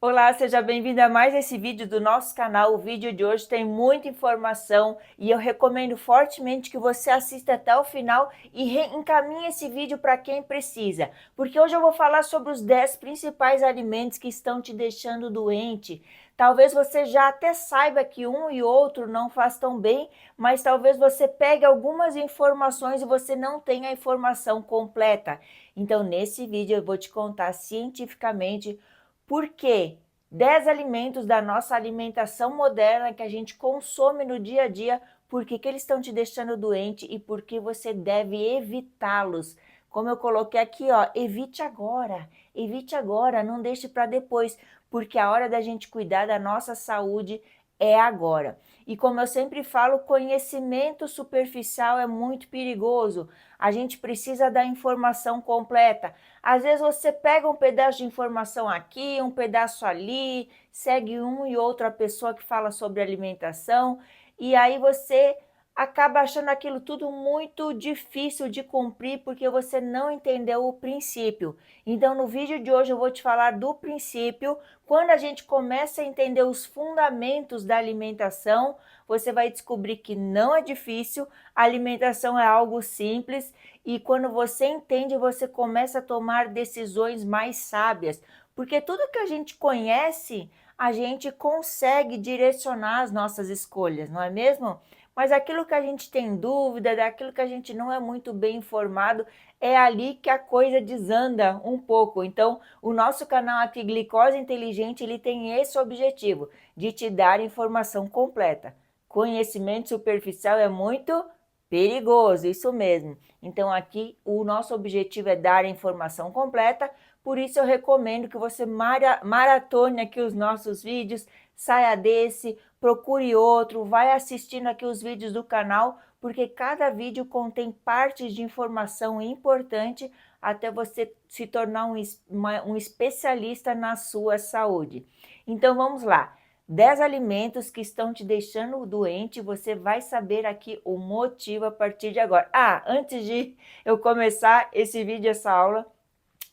Olá, seja bem-vindo a mais esse vídeo do nosso canal. O vídeo de hoje tem muita informação e eu recomendo fortemente que você assista até o final e encaminhe esse vídeo para quem precisa, porque hoje eu vou falar sobre os 10 principais alimentos que estão te deixando doente. Talvez você já até saiba que um e outro não faz tão bem, mas talvez você pegue algumas informações e você não tenha a informação completa. Então, nesse vídeo eu vou te contar cientificamente por quê? 10 alimentos da nossa alimentação moderna que a gente consome no dia a dia, por que eles estão te deixando doente e por que você deve evitá-los. Como eu coloquei aqui, ó, evite agora, não deixe para depois, porque a hora da gente cuidar da nossa saúde é agora. E como eu sempre falo, conhecimento superficial é muito perigoso. A gente precisa da informação completa. Às vezes você pega um pedaço de informação aqui, um pedaço ali, segue um e outra pessoa que fala sobre alimentação, e aí você acaba achando aquilo tudo muito difícil de cumprir porque você não entendeu o princípio. Então, no vídeo de hoje eu vou te falar do princípio. Quando a gente começa a entender os fundamentos da alimentação, você vai descobrir que não é difícil, a alimentação é algo simples e quando você entende, você começa a tomar decisões mais sábias, porque tudo que a gente conhece, a gente consegue direcionar as nossas escolhas, não é mesmo? Mas aquilo que a gente tem dúvida, daquilo que a gente não é muito bem informado, é ali que a coisa desanda um pouco. Então, o nosso canal aqui, Glicose Inteligente, ele tem esse objetivo, de te dar informação completa. Conhecimento superficial é muito perigoso, isso mesmo. Então, aqui o nosso objetivo é dar a informação completa, por isso eu recomendo que você maratone aqui os nossos vídeos, saia desse, procure outro, vai assistindo aqui os vídeos do canal, porque cada vídeo contém partes de informação importante até você se tornar um especialista na sua saúde. Então vamos lá, 10 alimentos que estão te deixando doente, você vai saber aqui o motivo a partir de agora. Ah, antes de eu começar esse vídeo, essa aula,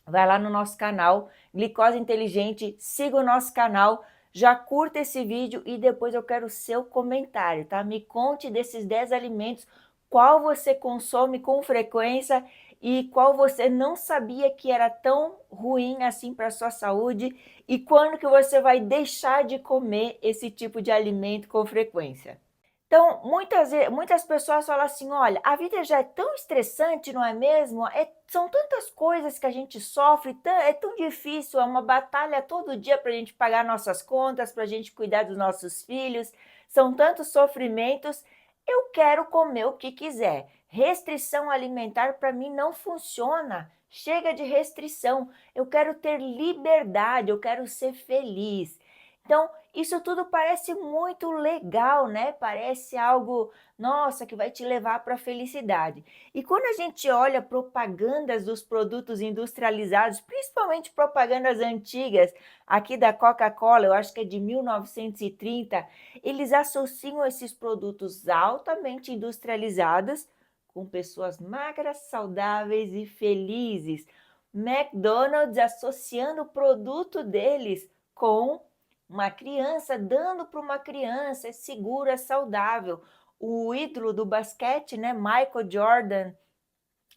vai lá no nosso canal, Glicose Inteligente, siga o nosso canal, já curta esse vídeo e depois eu quero o seu comentário, tá? Me conte desses 10 alimentos, qual você consome com frequência e qual você não sabia que era tão ruim assim para a sua saúde e quando que você vai deixar de comer esse tipo de alimento com frequência. Então, muitas pessoas falam assim, olha, a vida já é tão estressante, não é mesmo? São tantas coisas que a gente sofre, é tão difícil, é uma batalha todo dia para a gente pagar nossas contas, para a gente cuidar dos nossos filhos, são tantos sofrimentos, eu quero comer o que quiser. Restrição alimentar para mim não funciona, chega de restrição, eu quero ter liberdade, eu quero ser feliz. Então, isso tudo parece muito legal, né? Parece algo, nossa, que vai te levar para a felicidade. E quando a gente olha propagandas dos produtos industrializados, principalmente propagandas antigas, aqui da Coca-Cola, eu acho que é de 1930, eles associam esses produtos altamente industrializados com pessoas magras, saudáveis e felizes. McDonald's associando o produto deles com uma criança, dando para uma criança, é seguro, é saudável. O ídolo do basquete, né, Michael Jordan,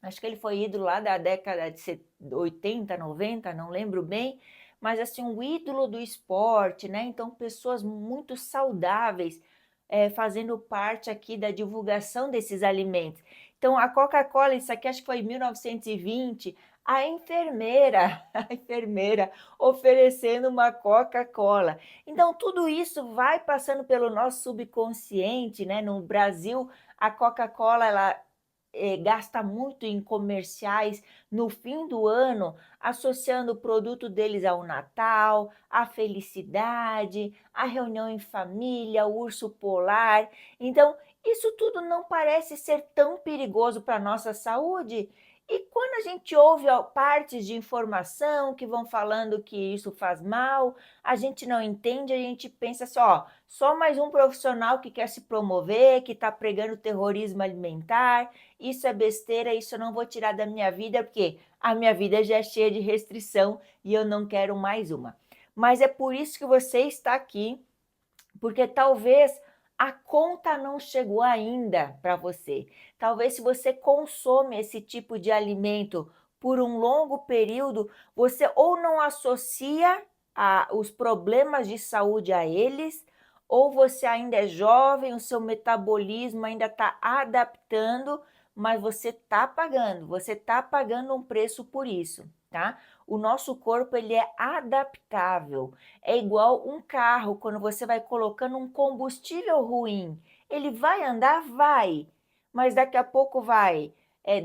acho que ele foi ídolo lá da década de 80, 90, não lembro bem, mas assim, um ídolo do esporte, né? Então, pessoas muito saudáveis, fazendo parte aqui da divulgação desses alimentos. Então, a Coca-Cola, isso aqui acho que foi em 1920, a enfermeira oferecendo uma Coca-Cola. Então, tudo isso vai passando pelo nosso subconsciente, né? No Brasil, a Coca-Cola, ela gasta muito em comerciais no fim do ano, associando o produto deles ao Natal, à felicidade, à reunião em família, ao urso polar. Então, isso tudo não parece ser tão perigoso para a nossa saúde? E quando a gente ouve partes de informação que vão falando que isso faz mal, a gente não entende, a gente pensa assim, ó, só mais um profissional que quer se promover, que está pregando terrorismo alimentar, isso é besteira, isso eu não vou tirar da minha vida, porque a minha vida já é cheia de restrição e eu não quero mais uma. mas é por isso que você está aqui, porque talvez a conta não chegou ainda para você. Talvez se você consome esse tipo de alimento por um longo período, você ou não associa os problemas de saúde a eles, ou você ainda é jovem, o seu metabolismo ainda está adaptando, mas você está pagando um preço por isso, tá? O nosso corpo ele é adaptável. É igual um carro, quando você vai colocando um combustível ruim. Ele vai andar? Vai, mas daqui a pouco vai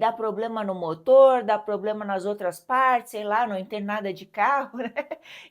dar problema no motor, dar problema nas outras partes, sei lá, não entendo nada de carro, né?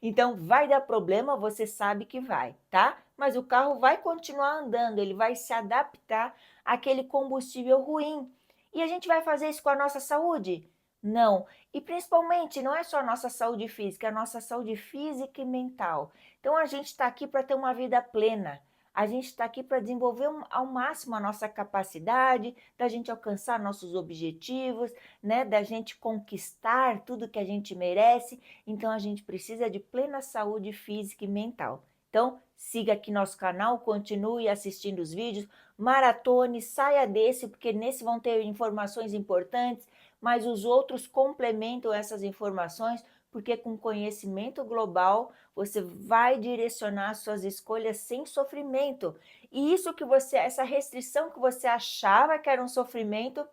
Então, vai dar problema, você sabe que vai, tá? Mas o carro vai continuar andando, ele vai se adaptar àquele combustível ruim. E a gente vai fazer isso com a nossa saúde? Não. E principalmente, não é só a nossa saúde física, é a nossa saúde física e mental. Então, a gente está aqui para ter uma vida plena. A gente está aqui para desenvolver ao máximo a nossa capacidade, da gente alcançar nossos objetivos, né? Da gente conquistar tudo que a gente merece. Então, a gente precisa de plena saúde física e mental. Então, siga aqui nosso canal, continue assistindo os vídeos, maratone, saia desse, porque nesse vão ter informações importantes, mas os outros complementam essas informações, porque com conhecimento global você vai direcionar suas escolhas sem sofrimento. E isso que você, essa restrição que você achava que era um sofrimento,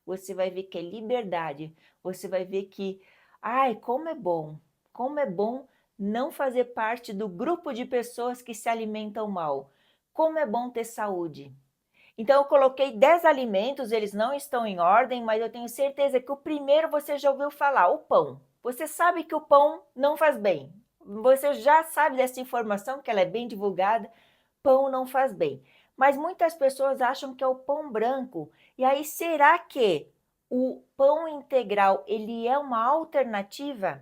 você vai ver que é liberdade. Você vai ver que, ai, como é bom não fazer parte do grupo de pessoas que se alimentam mal. Como é bom ter saúde. Então, eu coloquei 10 alimentos, eles não estão em ordem, mas eu tenho certeza que o primeiro você já ouviu falar, o pão. Você sabe que o pão não faz bem. Você já sabe dessa informação, que ela é bem divulgada, pão não faz bem. Mas muitas pessoas acham que é o pão branco. E aí, será que o pão integral, ele é uma alternativa?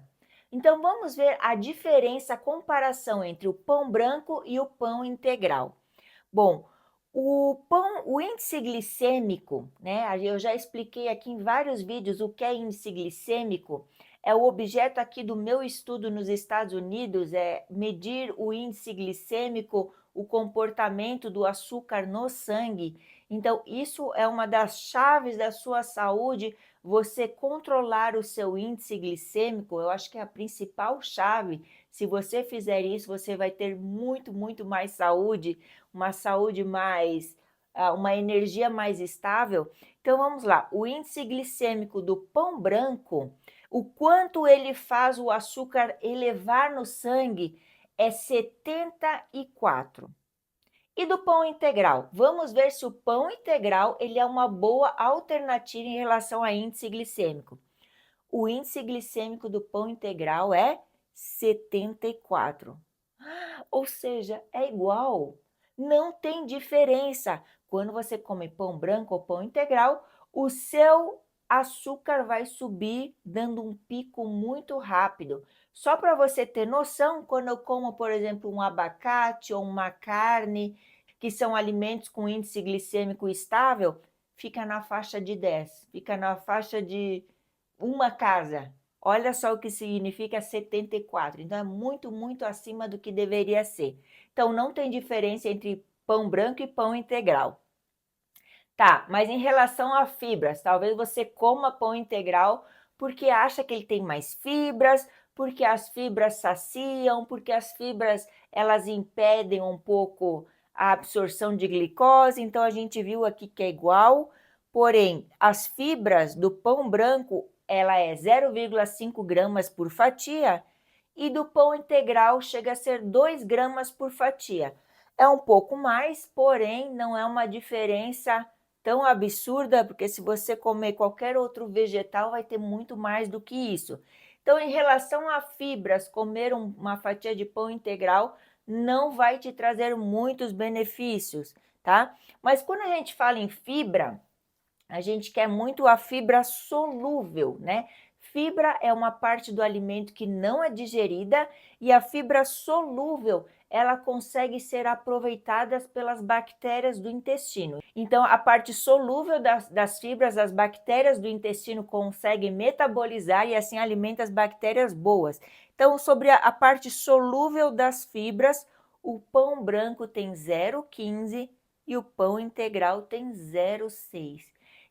Então, vamos ver a diferença, a comparação entre o pão branco e o pão integral. Bom, o índice glicêmico, né? Eu já expliquei aqui em vários vídeos o que é índice glicêmico. É o objeto aqui do meu estudo nos Estados Unidos, é medir o índice glicêmico, o comportamento do açúcar no sangue. Então, isso é uma das chaves da sua saúde, você controlar o seu índice glicêmico, eu acho que é a principal chave. Se você fizer isso, você vai ter muito mais saúde, uma saúde mais, uma energia mais estável. Então vamos lá, o índice glicêmico do pão branco, o quanto ele faz o açúcar elevar no sangue é 74. E do pão integral? Vamos ver se o pão integral ele é uma boa alternativa em relação a índice glicêmico. O índice glicêmico do pão integral é 74. Ou seja, é igual. Não tem diferença. Quando você come pão branco ou pão integral, o seu açúcar vai subir dando um pico muito rápido. Só para você ter noção, quando eu como, por exemplo, um abacate ou uma carne, que são alimentos com índice glicêmico estável, fica na faixa de 10, fica na faixa de uma casa. Olha só o que significa 74. Então, é muito acima do que deveria ser. Então, não tem diferença entre pão branco e pão integral. Tá, mas em relação a fibras, talvez você coma pão integral porque acha que ele tem mais fibras, porque as fibras saciam, porque as fibras elas impedem um pouco a absorção de glicose. Então, a gente viu aqui que é igual, porém, as fibras do pão branco ela é 0,5 gramas por fatia e do pão integral chega a ser 2 gramas por fatia. É um pouco mais, porém não é uma diferença tão absurda, porque se você comer qualquer outro vegetal vai ter muito mais do que isso. Então, em relação a fibras, comer uma fatia de pão integral não vai te trazer muitos benefícios, tá? Mas quando a gente fala em fibra, a gente quer muito a fibra solúvel, né? Fibra é uma parte do alimento que não é digerida e a fibra solúvel, ela consegue ser aproveitada pelas bactérias do intestino. Então, a parte solúvel das fibras, as bactérias do intestino conseguem metabolizar e assim alimenta as bactérias boas. Então, sobre a parte solúvel das fibras, o pão branco tem 0,15 e o pão integral tem 0,6.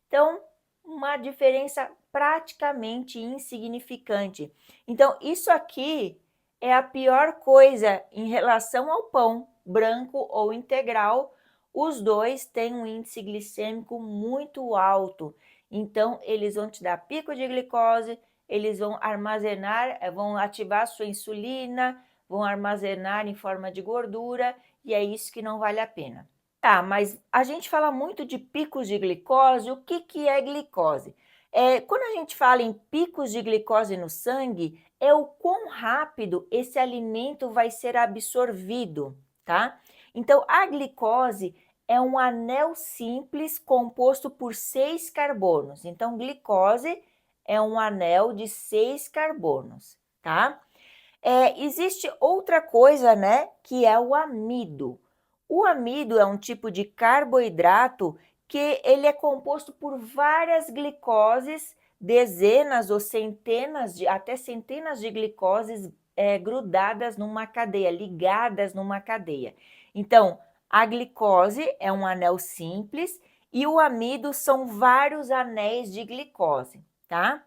Então, uma diferença praticamente insignificante. Então, isso aqui é a pior coisa em relação ao pão branco ou integral. Os dois têm um índice glicêmico muito alto. Então, eles vão te dar pico de glicose, eles vão armazenar, vão ativar a sua insulina, vão armazenar em forma de gordura, e é isso que não vale a pena. Tá, mas a gente fala muito de picos de glicose. O que é glicose? Quando a gente fala em picos de glicose no sangue, é o quão rápido esse alimento vai ser absorvido, tá? Então, a glicose é um anel simples composto por 6 carbonos. Então, glicose é um anel de 6 carbonos, tá? Existe outra coisa, né, que é o amido. O amido é um tipo de carboidrato que ele é composto por várias glicoses, dezenas ou centenas, até centenas de glicoses grudadas numa cadeia, ligadas numa cadeia. Então, a glicose é um anel simples e o amido são vários anéis de glicose, tá?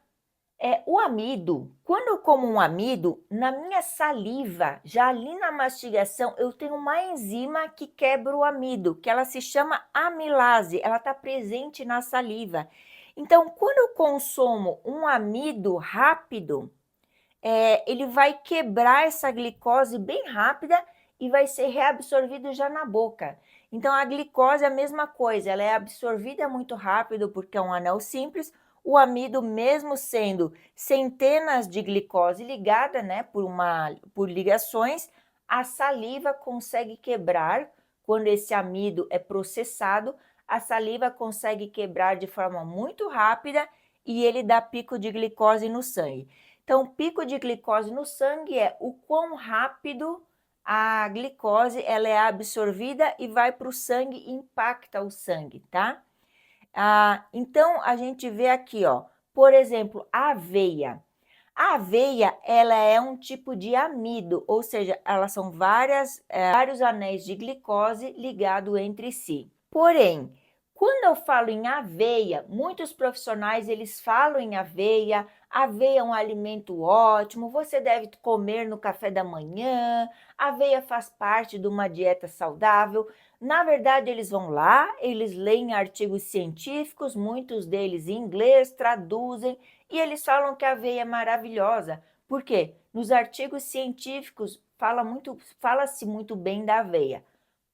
O amido, quando eu como um amido, na minha saliva, já ali na mastigação, eu tenho uma enzima que quebra o amido, que ela se chama amilase, ela está presente na saliva. Então, quando eu consumo um amido rápido, ele vai quebrar essa glicose bem rápida e vai ser reabsorvido já na boca. Então, a glicose é a mesma coisa, ela é absorvida muito rápido porque é um anel simples. O amido, mesmo sendo centenas de glicose ligada, né, por ligações, a saliva consegue quebrar. Quando esse amido é processado, a saliva consegue quebrar de forma muito rápida e ele dá pico de glicose no sangue. Então, o pico de glicose no sangue é o quão rápido a glicose ela é absorvida e vai para o sangue e impacta o sangue, tá? Então, a gente vê aqui, ó, por exemplo, a aveia. A aveia, ela é um tipo de amido, ou seja, elas são vários anéis de glicose ligados entre si. Porém, quando eu falo em aveia, muitos profissionais eles falam em aveia. Aveia é um alimento ótimo, você deve comer no café da manhã, aveia faz parte de uma dieta saudável. Na verdade, eles vão lá, eles leem artigos científicos, muitos deles em inglês, traduzem, e eles falam que a aveia é maravilhosa. Por quê? Nos artigos científicos fala-se muito bem da aveia.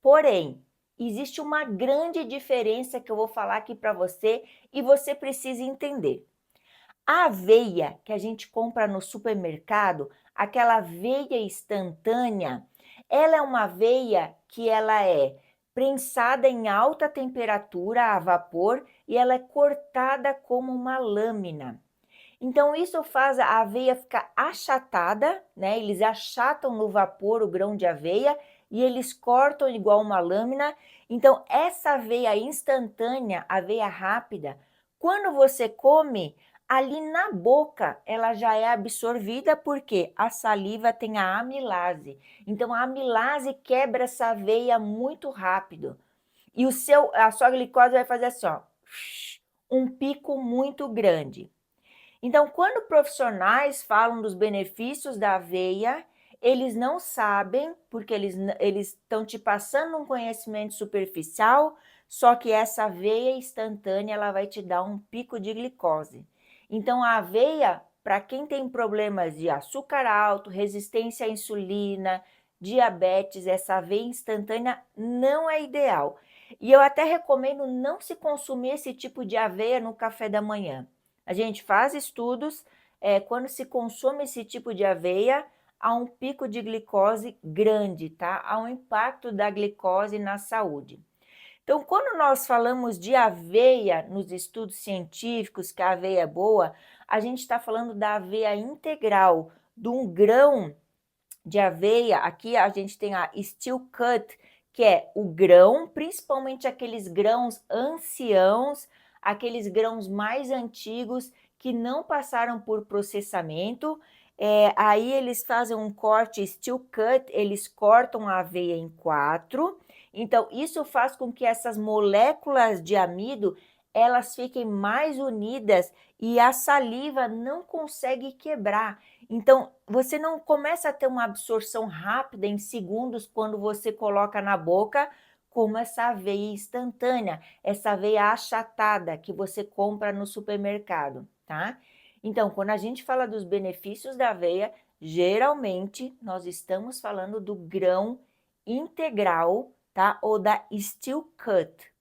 Porém, existe uma grande diferença que eu vou falar aqui para você e você precisa entender. A aveia que a gente compra no supermercado, aquela aveia instantânea, ela é uma aveia que ela é prensada em alta temperatura a vapor e ela é cortada como uma lâmina. Então, isso faz a aveia ficar achatada, né? Eles achatam no vapor o grão de aveia e eles cortam igual uma lâmina. Então, essa aveia instantânea, aveia rápida, quando você come, ali na boca, ela já é absorvida porque a saliva tem a amilase. Então, a amilase quebra essa aveia muito rápido. E a sua glicose vai fazer assim, ó, um pico muito grande. Então, quando profissionais falam dos benefícios da aveia, eles não sabem, porque eles estão te passando um conhecimento superficial, só que essa aveia instantânea ela vai te dar um pico de glicose. Então, a aveia, para quem tem problemas de açúcar alto, resistência à insulina, diabetes, essa aveia instantânea não é ideal. E eu até recomendo não se consumir esse tipo de aveia no café da manhã. A gente faz estudos, quando se consome esse tipo de aveia, há um pico de glicose grande, tá? Há um impacto da glicose na saúde. Então, quando nós falamos de aveia nos estudos científicos, que a aveia é boa, a gente está falando da aveia integral, de um grão de aveia. Aqui a gente tem a steel cut, que é o grão, principalmente aqueles grãos anciãos, aqueles grãos mais antigos que não passaram por processamento. Aí eles fazem um corte steel cut, eles cortam a aveia em 4, então isso faz com que essas moléculas de amido, elas fiquem mais unidas e a saliva não consegue quebrar. Então, você não começa a ter uma absorção rápida em segundos quando você coloca na boca, como essa aveia instantânea, essa aveia achatada que você compra no supermercado, tá? Então, quando a gente fala dos benefícios da aveia, geralmente nós estamos falando do grão integral, tá? Ou da steel cut.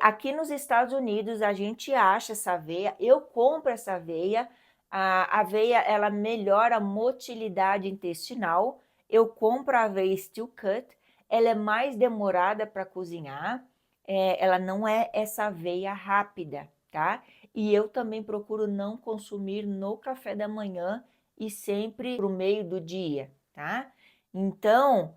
Aqui nos Estados Unidos a gente acha essa aveia, eu compro essa aveia, a aveia ela melhora a motilidade intestinal, eu compro a aveia steel cut, ela é mais demorada para cozinhar, ela não é essa aveia rápida, tá? E eu também procuro não consumir no café da manhã e sempre pro meio do dia, tá? Então,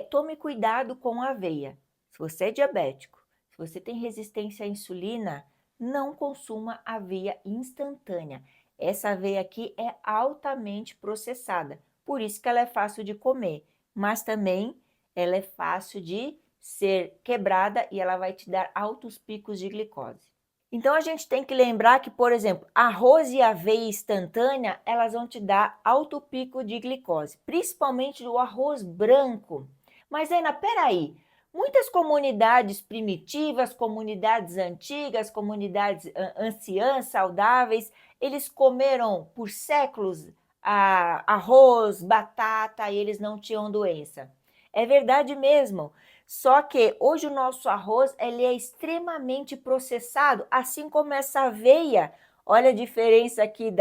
tome cuidado com a aveia. Se você é diabético, se você tem resistência à insulina, não consuma aveia instantânea. Essa aveia aqui é altamente processada, por isso que ela é fácil de comer, mas também ela é fácil de ser quebrada e ela vai te dar altos picos de glicose. Então a gente tem que lembrar que, por exemplo, arroz e aveia instantânea, elas vão te dar alto pico de glicose, principalmente o arroz branco. Mas Ana, peraí, muitas comunidades primitivas, comunidades antigas, comunidades anciãs, saudáveis, eles comeram por séculos arroz, batata e eles não tinham doença. É verdade mesmo. Só que hoje o nosso arroz ele é extremamente processado, assim como essa aveia. Olha a diferença aqui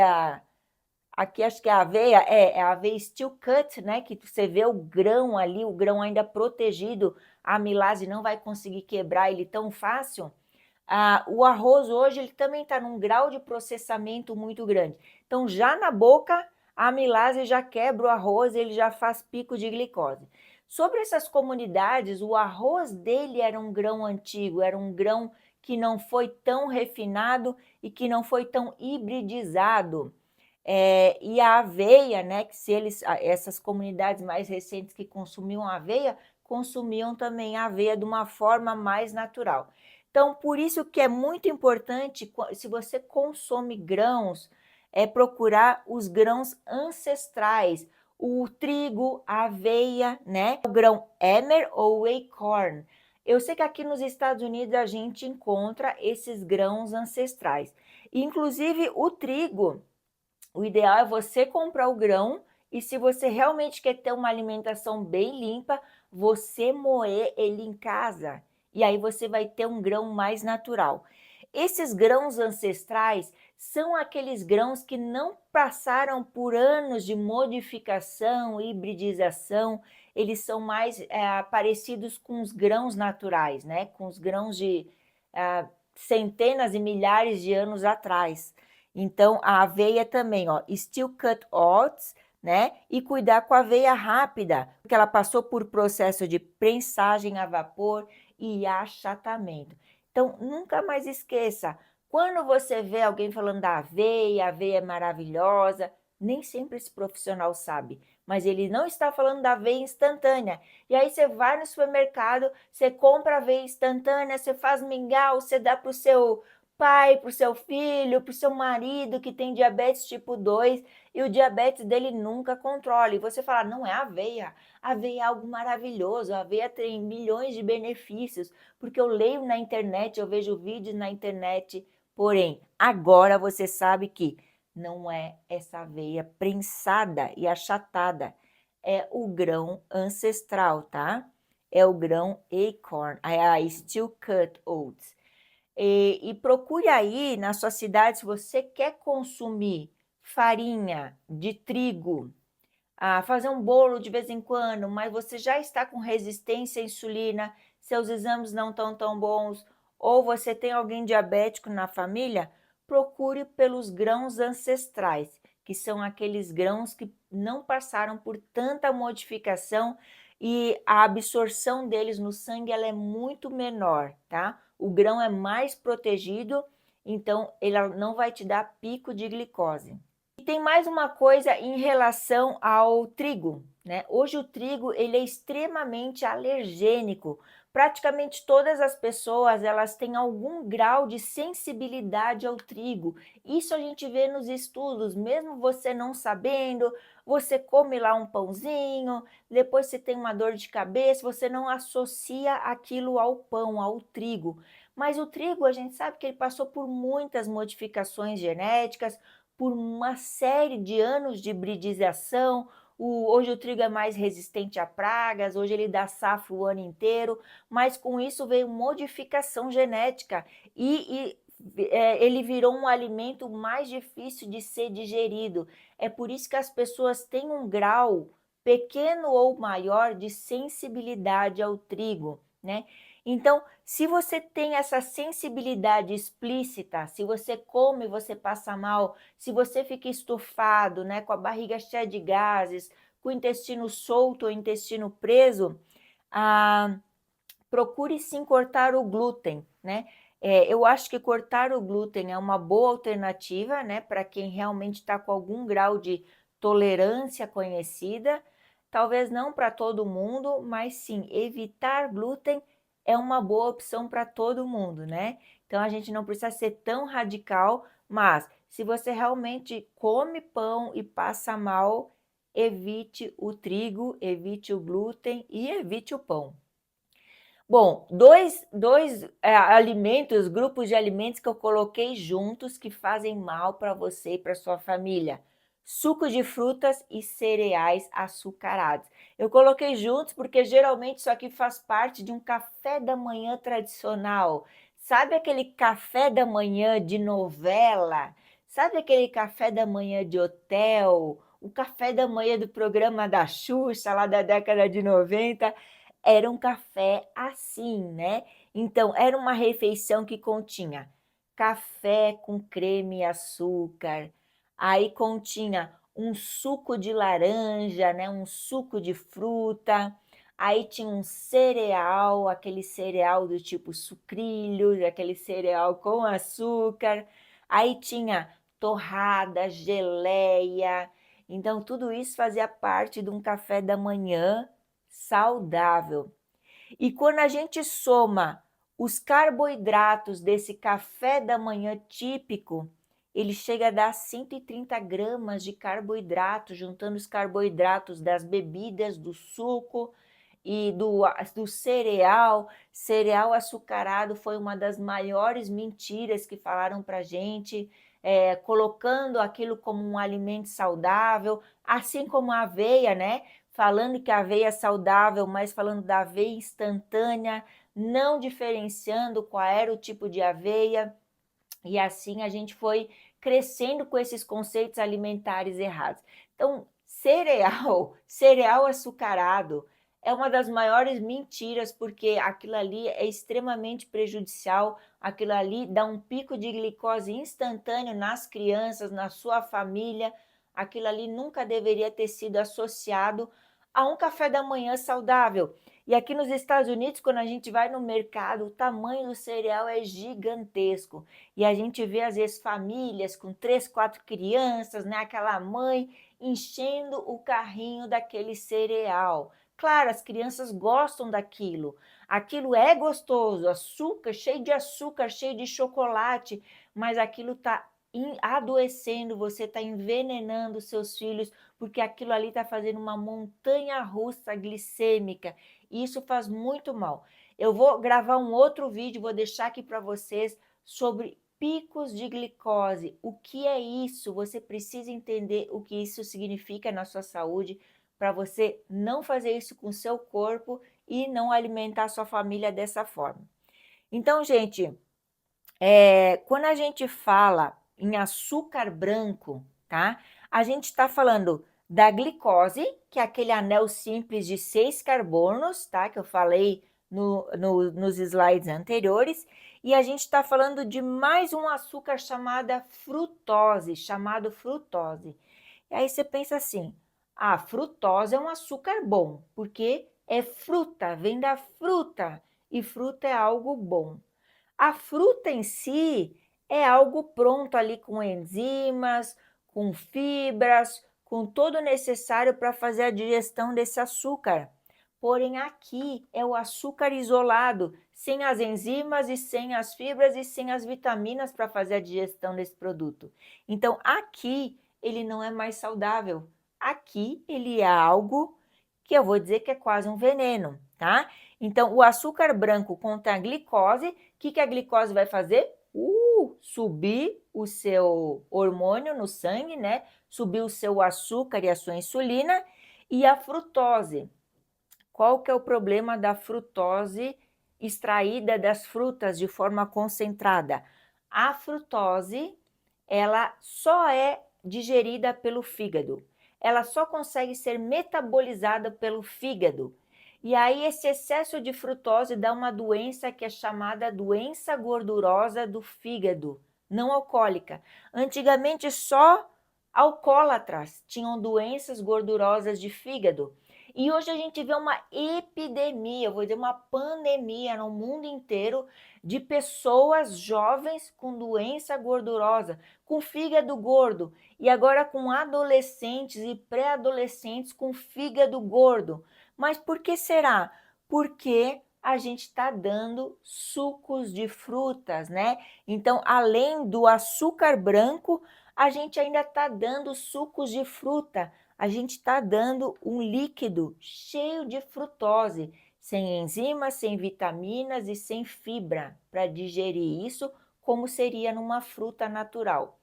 aqui acho que a aveia é a aveia steel cut, né? Que você vê o grão ali, o grão ainda protegido, a amilase não vai conseguir quebrar ele tão fácil. O arroz hoje ele também está num grau de processamento muito grande. Então já na boca a amilase já quebra o arroz, ele já faz pico de glicose. Sobre essas comunidades, o arroz dele era um grão antigo, era um grão que não foi tão refinado e que não foi tão hibridizado. E a aveia, né, que se essas comunidades mais recentes que consumiam aveia, consumiam também a aveia de uma forma mais natural. Então, por isso que é muito importante, se você consome grãos, procurar os grãos ancestrais, o trigo, a aveia, né? O grão emmer ou acorn. Eu sei que aqui nos Estados Unidos a gente encontra esses grãos ancestrais. Inclusive o trigo, o ideal é você comprar o grão e se você realmente quer ter uma alimentação bem limpa, você moer ele em casa. E aí você vai ter um grão mais natural. Esses grãos ancestrais são aqueles grãos que não passaram por anos de modificação, hibridização, eles são mais parecidos com os grãos naturais, né? Com os grãos de centenas e milhares de anos atrás. Então, a aveia também, ó, steel cut oats, né? E cuidar com a aveia rápida, porque ela passou por processo de prensagem a vapor e achatamento. Então, nunca mais esqueça, quando você vê alguém falando da aveia, a aveia é maravilhosa, nem sempre esse profissional sabe, mas ele não está falando da aveia instantânea. E aí você vai no supermercado, você compra aveia instantânea, você faz mingau, você dá para o seu pai, para o seu filho, para o seu marido que tem diabetes tipo 2 e o diabetes dele nunca controla. E você fala, não é aveia, aveia é algo maravilhoso, a aveia tem milhões de benefícios, porque eu leio na internet, eu vejo vídeos na internet, porém, agora você sabe que não é essa aveia prensada e achatada, é o grão ancestral, tá? É o grão acorn, é a steel cut oats. E procure aí na sua cidade, se você quer consumir farinha de trigo, fazer um bolo de vez em quando, mas você já está com resistência à insulina, seus exames não estão tão bons, ou você tem alguém diabético na família, procure pelos grãos ancestrais, que são aqueles grãos que não passaram por tanta modificação e a absorção deles no sangue ela é muito menor, tá? O grão é mais protegido, então ele não vai te dar pico de glicose. tem mais uma coisa em relação ao trigo, né? Hoje o trigo ele é extremamente alergênico. Praticamente todas as pessoas elas têm algum grau de sensibilidade ao trigo. Isso a gente vê nos estudos, mesmo você não sabendo, você come lá um pãozinho, depois você tem uma dor de cabeça, você não associa aquilo ao pão, ao trigo. Mas o trigo a gente sabe que ele passou por muitas modificações genéticas, por uma série de anos de hibridização. Hoje o trigo é mais resistente a pragas, hoje ele dá safra o ano inteiro, mas com isso veio modificação genética ele virou um alimento mais difícil de ser digerido. É por isso que as pessoas têm um grau pequeno ou maior de sensibilidade ao trigo, né? Então, se você tem essa sensibilidade explícita, se você come e você passa mal, se você fica estufado, né, com a barriga cheia de gases, com o intestino solto ou intestino preso, procure sim cortar o glúten, né? Eu acho que cortar o glúten é uma boa alternativa, né, para quem realmente está com algum grau de tolerância conhecida. Talvez não para todo mundo, mas sim, evitar glúten é uma boa opção para todo mundo, né? Então a gente não precisa ser tão radical, mas se você realmente come pão e passa mal, evite o trigo, evite o glúten e evite o pão. Bom, dois alimentos, grupos de alimentos que eu coloquei juntos que fazem mal para você e para sua família. Suco de frutas e cereais açucarados. Eu coloquei juntos porque geralmente isso aqui faz parte de um café da manhã tradicional. Sabe aquele café da manhã de novela? Sabe aquele café da manhã de hotel? O café da manhã do programa da Xuxa, lá da década de 90? Era um café assim, né? Então, era uma refeição que continha café com creme e açúcar, aí continha um suco de laranja, né? Um suco de fruta, aí tinha um cereal, aquele cereal do tipo sucrilhos, aquele cereal com açúcar, aí tinha torrada, geleia. Então, tudo isso fazia parte de um café da manhã saudável. E quando a gente soma os carboidratos desse café da manhã típico, ele chega a dar 130 gramas de carboidrato, juntando os carboidratos das bebidas, do suco e do cereal. Cereal açucarado foi uma das maiores mentiras que falaram para a gente, colocando aquilo como um alimento saudável, assim como a aveia, né? Falando que a aveia é saudável, mas falando da aveia instantânea, não diferenciando qual era o tipo de aveia, e assim a gente foi crescendo com esses conceitos alimentares errados. Então, cereal açucarado é uma das maiores mentiras, porque aquilo ali é extremamente prejudicial, aquilo ali dá um pico de glicose instantâneo nas crianças, na sua família, aquilo ali nunca deveria ter sido associado a um café da manhã saudável. E aqui nos Estados Unidos, quando a gente vai no mercado, o tamanho do cereal é gigantesco. E a gente vê, às vezes, famílias com 3, 4 crianças, né? Aquela mãe enchendo o carrinho daquele cereal. Claro, as crianças gostam daquilo. Aquilo é gostoso, açúcar, cheio de chocolate, mas aquilo está adoecendo, você está envenenando seus filhos, porque aquilo ali está fazendo uma montanha russa glicêmica. E isso faz muito mal. Eu vou gravar um outro vídeo, vou deixar aqui para vocês sobre picos de glicose. O que é isso? Você precisa entender o que isso significa na sua saúde para você não fazer isso com o seu corpo e não alimentar sua família dessa forma. Então, gente, quando a gente fala em açúcar branco, tá? A gente está falando da glicose, que é aquele anel simples de 6 carbonos, tá? Que eu falei nos slides anteriores. E a gente está falando de mais um açúcar chamado frutose. E aí você pensa assim, frutose é um açúcar bom, porque é fruta, vem da fruta, e fruta é algo bom. A fruta em si é algo pronto ali com enzimas, com fibras, com todo o necessário para fazer a digestão desse açúcar. Porém, aqui é o açúcar isolado, sem as enzimas e sem as fibras e sem as vitaminas para fazer a digestão desse produto. Então, aqui ele não é mais saudável. Aqui ele é algo que eu vou dizer que é quase um veneno, tá? Então, o açúcar branco contém a glicose. O que a glicose vai fazer? Subir o seu hormônio no sangue, né? Subir o seu açúcar e a sua insulina. E a frutose. Qual que é o problema da frutose extraída das frutas de forma concentrada? A frutose, ela só é digerida pelo fígado. Ela só consegue ser metabolizada pelo fígado. E aí esse excesso de frutose dá uma doença que é chamada doença gordurosa do fígado, não alcoólica. Antigamente só alcoólatras tinham doenças gordurosas de fígado. E hoje a gente vê uma epidemia, eu vou dizer uma pandemia no mundo inteiro de pessoas jovens com doença gordurosa, com fígado gordo e agora com adolescentes e pré-adolescentes com fígado gordo. Mas por que será? Porque a gente está dando sucos de frutas, né? Então, além do açúcar branco, a gente ainda está dando sucos de fruta. A gente está dando um líquido cheio de frutose, sem enzimas, sem vitaminas e sem fibra para digerir isso, como seria numa fruta natural.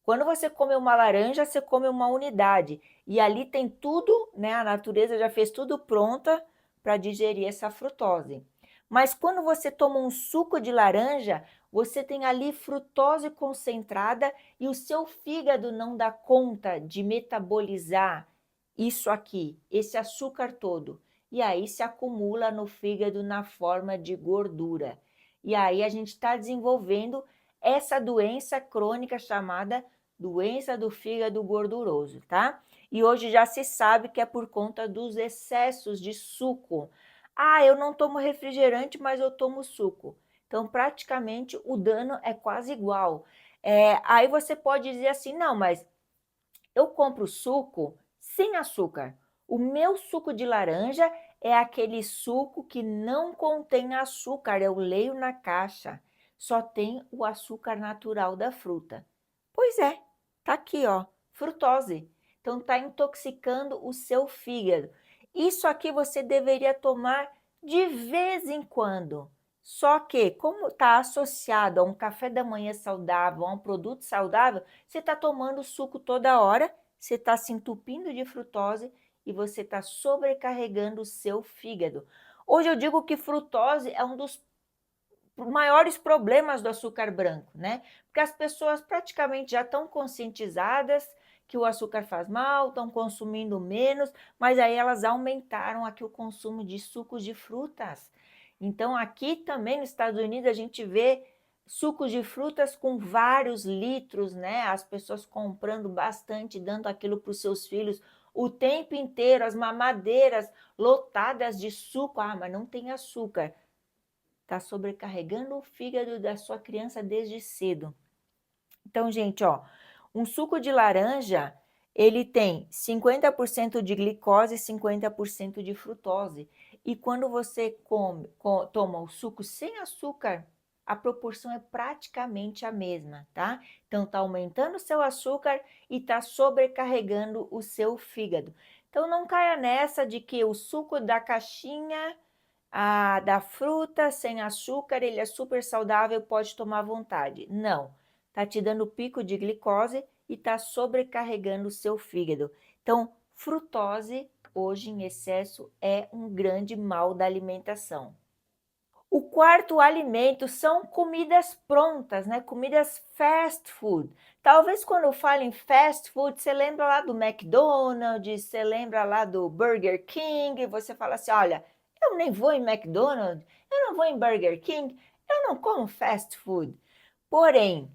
Quando você come uma laranja, você come uma unidade e ali tem tudo, né? A natureza já fez tudo pronta para digerir essa frutose. Mas quando você toma um suco de laranja, você tem ali frutose concentrada e o seu fígado não dá conta de metabolizar isso aqui, esse açúcar todo. E aí se acumula no fígado na forma de gordura. E aí a gente está desenvolvendo essa doença crônica chamada doença do fígado gorduroso, tá? E hoje já se sabe que é por conta dos excessos de suco. Ah, eu não tomo refrigerante, mas eu tomo suco. Então, praticamente, o dano é quase igual. Aí você pode dizer assim, não, mas eu compro suco sem açúcar. O meu suco de laranja é aquele suco que não contém açúcar, eu leio na caixa. Só tem o açúcar natural da fruta. Pois é, tá aqui, ó, frutose. Então tá intoxicando o seu fígado. Isso aqui você deveria tomar de vez em quando. Só que, como está associado a um café da manhã saudável, a um produto saudável, você está tomando suco toda hora, você está se entupindo de frutose e você está sobrecarregando o seu fígado. Hoje eu digo que frutose é um dos maiores problemas do açúcar branco, né? Porque as pessoas praticamente já estão conscientizadas que o açúcar faz mal, estão consumindo menos, mas aí elas aumentaram aqui o consumo de sucos de frutas. Então, aqui também nos Estados Unidos a gente vê sucos de frutas com vários litros, né? As pessoas comprando bastante, dando aquilo para os seus filhos o tempo inteiro, as mamadeiras lotadas de suco. Ah, mas não tem açúcar. Está sobrecarregando o fígado da sua criança desde cedo. Então, gente, ó, um suco de laranja, ele tem 50% de glicose e 50% de frutose. E quando você toma o suco sem açúcar, a proporção é praticamente a mesma, tá? Então, tá aumentando o seu açúcar e tá sobrecarregando o seu fígado. Então, não caia nessa de que o suco da caixinha da fruta sem açúcar, ele é super saudável, pode tomar à vontade. Não, tá te dando pico de glicose e tá sobrecarregando o seu fígado. Então, frutose, hoje em excesso, é um grande mal da alimentação. O quarto alimento são comidas prontas, né? Comidas fast food. Talvez quando eu falo em fast food, você lembra lá do McDonald's, você lembra lá do Burger King, você fala assim, olha, eu nem vou em McDonald's, eu não vou em Burger King, eu não como fast food. Porém,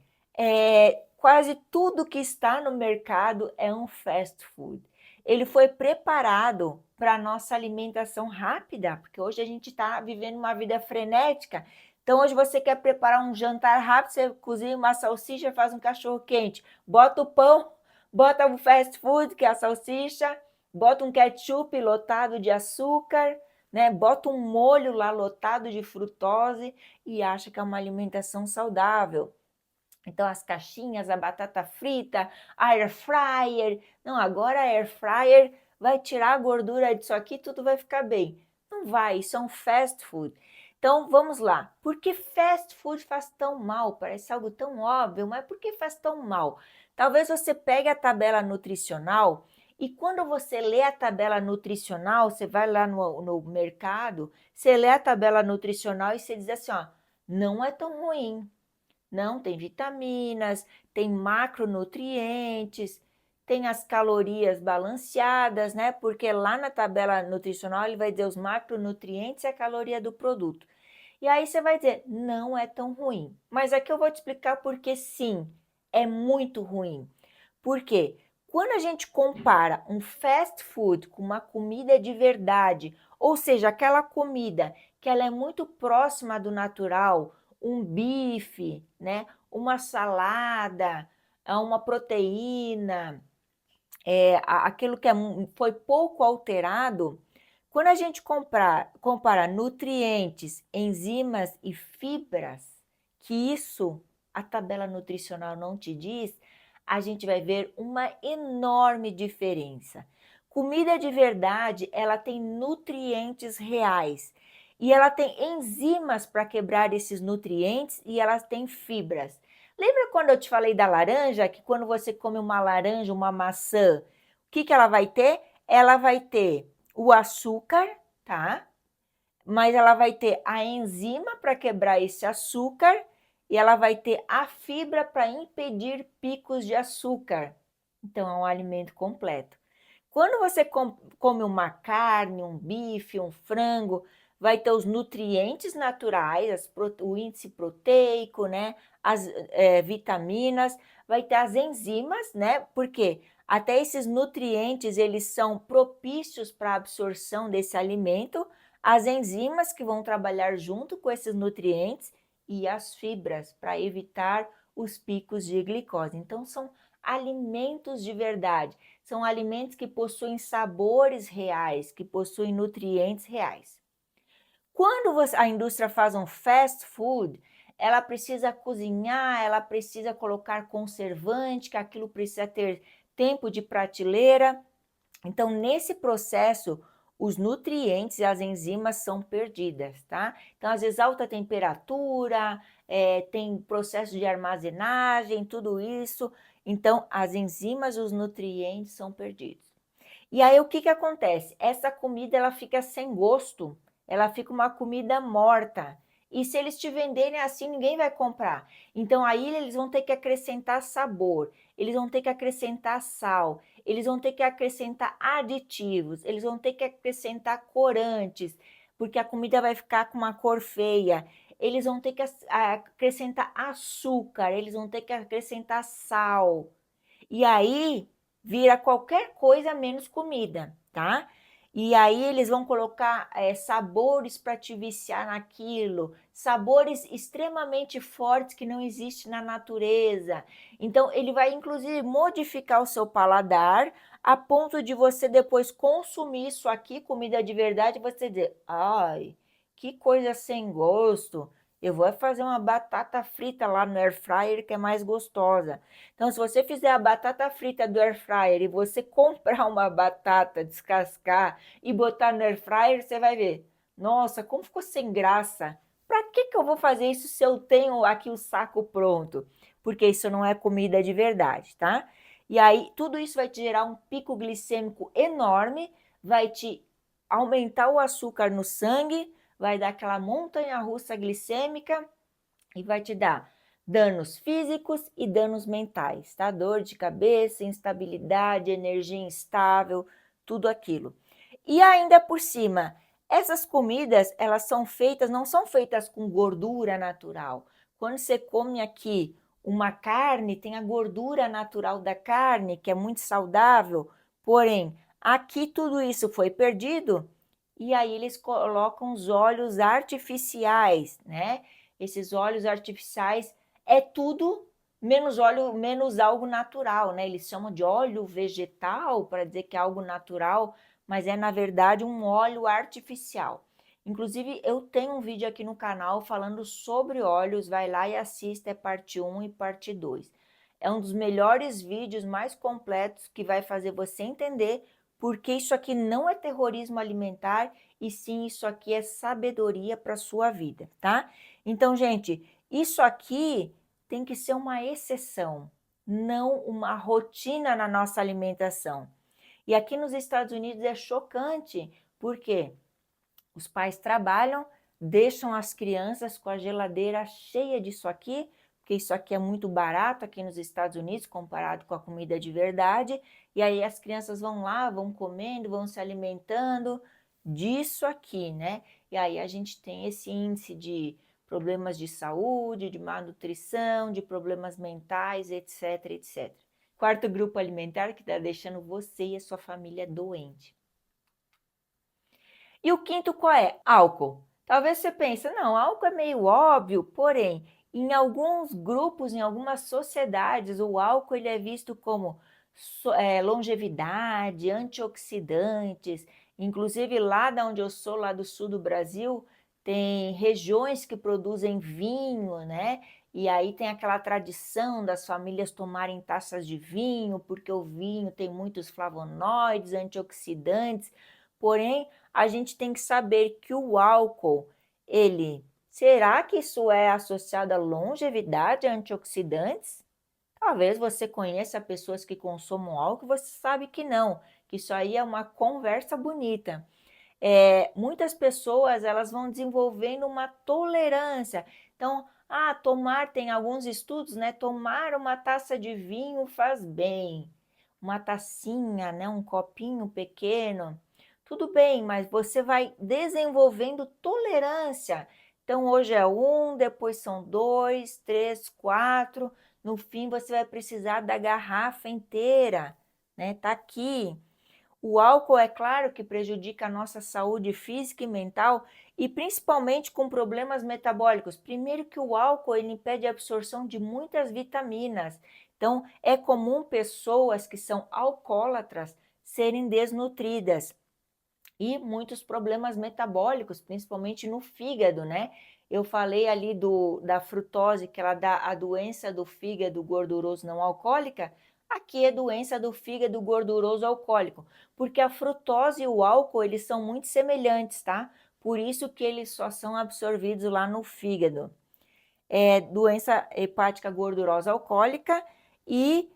quase tudo que está no mercado é um fast food. Ele foi preparado para a nossa alimentação rápida, porque hoje a gente está vivendo uma vida frenética. Então, hoje você quer preparar um jantar rápido, você cozinha uma salsicha, faz um cachorro quente, bota o pão, bota o fast food, que é a salsicha, bota um ketchup lotado de açúcar, né? Bota um molho lá lotado de frutose e acha que é uma alimentação saudável. Então, as caixinhas, a batata frita, a air fryer. Não, agora a air fryer vai tirar a gordura disso aqui, tudo vai ficar bem. Não vai, isso é um fast food. Então, vamos lá. Por que fast food faz tão mal? Parece algo tão óbvio, mas por que faz tão mal? Talvez você pegue a tabela nutricional e quando você lê a tabela nutricional, você vai lá no mercado, você lê a tabela nutricional e você diz assim, ó, não é tão ruim. Não, tem vitaminas, tem macronutrientes, tem as calorias balanceadas, né? Porque lá na tabela nutricional ele vai dizer os macronutrientes e a caloria do produto. E aí você vai dizer, não é tão ruim. Mas aqui eu vou te explicar porque sim, é muito ruim. Por quê? Quando a gente compara um fast food com uma comida de verdade, ou seja, aquela comida que ela é muito próxima do natural, um bife, né? Uma salada, uma proteína, aquilo que foi pouco alterado, quando a gente compara nutrientes, enzimas e fibras, que isso a tabela nutricional não te diz, a gente vai ver uma enorme diferença. Comida de verdade, ela tem nutrientes reais e ela tem enzimas para quebrar esses nutrientes e ela tem fibras. Lembra quando eu te falei da laranja, que quando você come uma laranja, uma maçã, o que ela vai ter? Ela vai ter o açúcar, tá? Mas ela vai ter a enzima para quebrar esse açúcar e ela vai ter a fibra para impedir picos de açúcar. Então, é um alimento completo. Quando você come uma carne, um bife, um frango, vai ter os nutrientes naturais, o índice proteico, né? As vitaminas, vai ter as enzimas, né? Porque até esses nutrientes, eles são propícios para a absorção desse alimento, as enzimas que vão trabalhar junto com esses nutrientes e as fibras para evitar os picos de glicose. Então, são alimentos de verdade, são alimentos que possuem sabores reais, que possuem nutrientes reais. Quando a indústria faz um fast food, ela precisa cozinhar, ela precisa colocar conservante, que aquilo precisa ter tempo de prateleira. Então, nesse processo, os nutrientes e as enzimas são perdidas, tá? Então, às vezes, alta temperatura, tem processo de armazenagem, tudo isso. Então, as enzimas e os nutrientes são perdidos. E aí, o que acontece? Essa comida, ela fica sem gosto, ela fica uma comida morta. E se eles te venderem assim, ninguém vai comprar. Então, aí eles vão ter que acrescentar sabor, eles vão ter que acrescentar sal, eles vão ter que acrescentar aditivos, eles vão ter que acrescentar corantes, porque a comida vai ficar com uma cor feia. Eles vão ter que acrescentar açúcar, eles vão ter que acrescentar sal. E aí vira qualquer coisa menos comida, tá? E aí eles vão colocar sabores para te viciar naquilo, sabores extremamente fortes que não existem na natureza. Então ele vai inclusive modificar o seu paladar a ponto de você depois consumir isso aqui, comida de verdade, e você dizer, ai, que coisa sem gosto. Eu vou fazer uma batata frita lá no air fryer que é mais gostosa. Então, se você fizer a batata frita do air fryer e você comprar uma batata, descascar e botar no air fryer, você vai ver, nossa, como ficou sem graça. Para que eu vou fazer isso se eu tenho aqui o saco pronto? Porque isso não é comida de verdade, tá? E aí, tudo isso vai te gerar um pico glicêmico enorme, vai te aumentar o açúcar no sangue, vai dar aquela montanha-russa glicêmica e vai te dar danos físicos e danos mentais, tá? Dor de cabeça, instabilidade, energia instável, tudo aquilo. E ainda por cima, essas comidas, elas são feitas, não são feitas com gordura natural. Quando você come aqui uma carne, tem a gordura natural da carne, que é muito saudável, porém, aqui tudo isso foi perdido e aí eles colocam os óleos artificiais, né? Esses óleos artificiais é tudo menos óleo, menos algo natural, né? Eles chamam de óleo vegetal para dizer que é algo natural, mas é na verdade um óleo artificial. Inclusive, eu tenho um vídeo aqui no canal falando sobre óleos, vai lá e assista, é parte 1 e parte 2. É um dos melhores vídeos, mais completos, que vai fazer você entender porque isso aqui não é terrorismo alimentar, e sim isso aqui é sabedoria para a sua vida, tá? Então, gente, isso aqui tem que ser uma exceção, não uma rotina na nossa alimentação. E aqui nos Estados Unidos é chocante, porque os pais trabalham, deixam as crianças com a geladeira cheia disso aqui, porque isso aqui é muito barato aqui nos Estados Unidos comparado com a comida de verdade, e aí as crianças vão lá, vão comendo, vão se alimentando disso aqui, né? E aí a gente tem esse índice de problemas de saúde, de má nutrição, de problemas mentais, etc, etc. Quarto grupo alimentar que está deixando você e a sua família doente. E o quinto qual é? Álcool. Talvez você pense, não, álcool é meio óbvio, porém, em alguns grupos, em algumas sociedades, o álcool ele é visto como longevidade, antioxidantes. Inclusive lá da onde eu sou, lá do sul do Brasil, tem regiões que produzem vinho, né? E aí tem aquela tradição das famílias tomarem taças de vinho, porque o vinho tem muitos flavonoides, antioxidantes. Porém, a gente tem que saber que o álcool, será que isso é associado à longevidade, a antioxidantes? Talvez você conheça pessoas que consomam álcool e você sabe que não, que isso aí é uma conversa bonita. Muitas pessoas elas vão desenvolvendo uma tolerância. Então, tem alguns estudos, né? Tomar uma taça de vinho faz bem. Uma tacinha, né? Um copinho pequeno. Tudo bem, mas você vai desenvolvendo tolerância. Então, hoje é um, depois são dois, três, quatro. No fim, você vai precisar da garrafa inteira, né? Tá aqui. O álcool, é claro que prejudica a nossa saúde física e mental, e principalmente com problemas metabólicos. Primeiro que o álcool ele impede a absorção de muitas vitaminas. Então, é comum pessoas que são alcoólatras serem desnutridas e muitos problemas metabólicos, principalmente no fígado, né? Eu falei ali da frutose, que ela dá a doença do fígado gorduroso não alcoólica. Aqui é doença do fígado gorduroso alcoólico, porque a frutose e o álcool, eles são muito semelhantes, tá? Por isso que eles só são absorvidos lá no fígado. É doença hepática gordurosa alcoólica e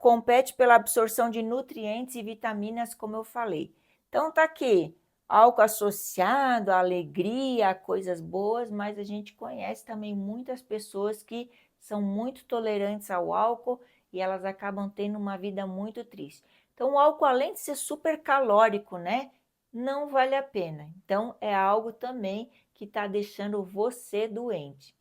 compete pela absorção de nutrientes e vitaminas, como eu falei. Então tá aqui, álcool associado à alegria, a coisas boas, mas a gente conhece também muitas pessoas que são muito tolerantes ao álcool e elas acabam tendo uma vida muito triste. Então o álcool, além de ser super calórico, né, não vale a pena. Então é algo também que está deixando você doente.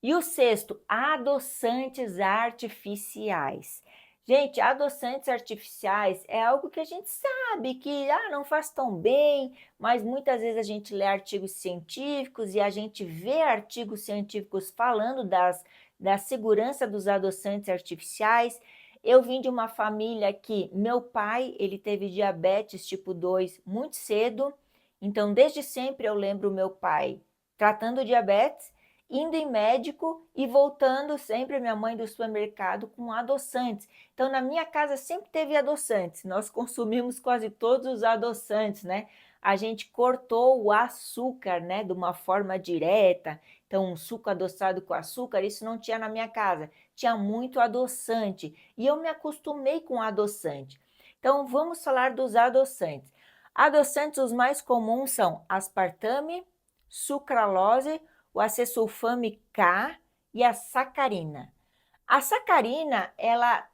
E o sexto, adoçantes artificiais. Gente, adoçantes artificiais é algo que a gente sabe que não faz tão bem, mas muitas vezes a gente lê artigos científicos e a gente vê artigos científicos falando da segurança dos adoçantes artificiais. Eu vim de uma família que meu pai, ele teve diabetes tipo 2 muito cedo, então desde sempre eu lembro meu pai tratando diabetes, indo em médico e voltando sempre minha mãe do supermercado com adoçantes. Então, na minha casa sempre teve adoçantes. Nós consumimos quase todos os adoçantes, né? A gente cortou o açúcar, né, de uma forma direta. Então, um suco adoçado com açúcar, isso não tinha na minha casa. Tinha muito adoçante e eu me acostumei com adoçante. Então, vamos falar dos adoçantes. Adoçantes, os mais comuns são aspartame, sucralose, o acesulfame K e a sacarina. A sacarina, ela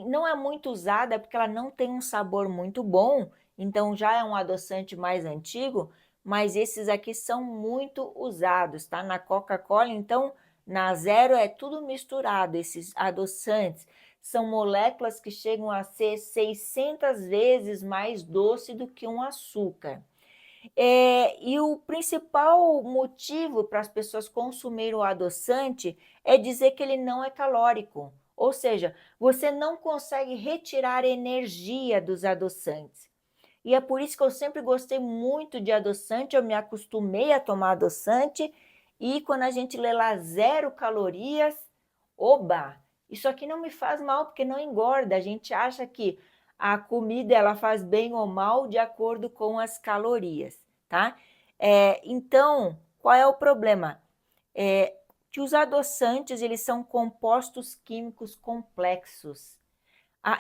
não é muito usada porque ela não tem um sabor muito bom, então já é um adoçante mais antigo, mas esses aqui são muito usados, tá? Na Coca-Cola, então, na Zero é tudo misturado, esses adoçantes. São moléculas que chegam a ser 600 vezes mais doce do que um açúcar. E o principal motivo para as pessoas consumirem o adoçante é dizer que ele não é calórico. Ou seja, você não consegue retirar energia dos adoçantes. E é por isso que eu sempre gostei muito de adoçante, eu me acostumei a tomar adoçante, e quando a gente lê lá 0 calorias, oba, isso aqui não me faz mal porque não engorda. A gente acha que a comida ela faz bem ou mal de acordo com as calorias, tá? Então, qual é o problema? Que os adoçantes eles são compostos químicos complexos.